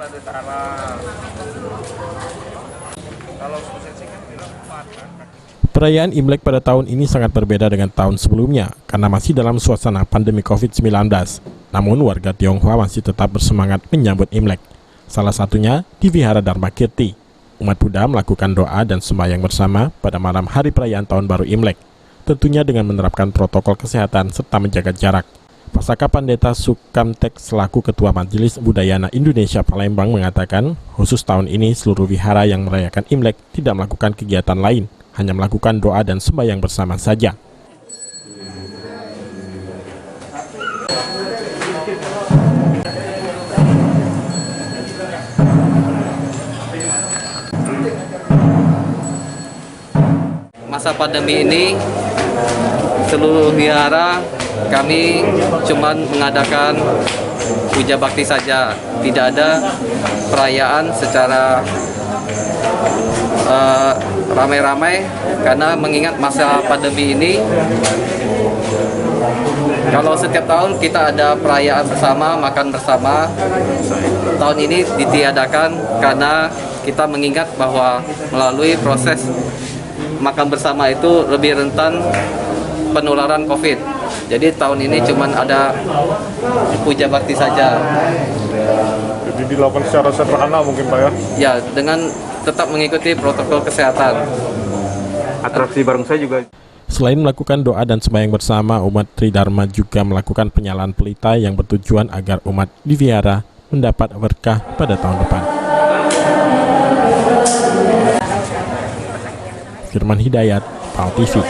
pada salah. Kalau prosesi kan bilang 4 kan. Perayaan Imlek pada tahun ini sangat berbeda dengan tahun sebelumnya karena masih dalam suasana pandemi COVID-19. Namun warga Tionghoa masih tetap bersemangat menyambut Imlek. Salah satunya di Vihara Dharma Kirti. Umat Buddha melakukan doa dan sembahyang bersama pada malam hari perayaan Tahun Baru Imlek, tentunya dengan menerapkan protokol kesehatan serta menjaga jarak. Pasaka Pandeta Sukamtek selaku Ketua Majelis Budayana Indonesia Palembang mengatakan, khusus tahun ini seluruh wihara yang merayakan Imlek tidak melakukan kegiatan lain, hanya melakukan doa dan sembahyang bersama saja. Masa pandemi ini seluruh wihara kami cuma mengadakan puja bakti saja, tidak ada perayaan secara ramai-ramai karena mengingat masa pandemi ini. Kalau setiap tahun kita ada perayaan bersama, makan bersama, tahun ini ditiadakan karena kita mengingat bahwa melalui proses makan bersama itu lebih rentan penularan COVID. Jadi tahun ini cuma ada puja bakti saja. Jadi dilakukan secara sederhana mungkin Pak ya? Ya, dengan tetap mengikuti protokol kesehatan. Atraksi barongsai juga. Selain melakukan doa dan sembahyang bersama, umat Tridharma juga melakukan penyalaan pelita yang bertujuan agar umat di wihara mendapat berkah pada tahun depan. Firman Hidayat, PAL TV.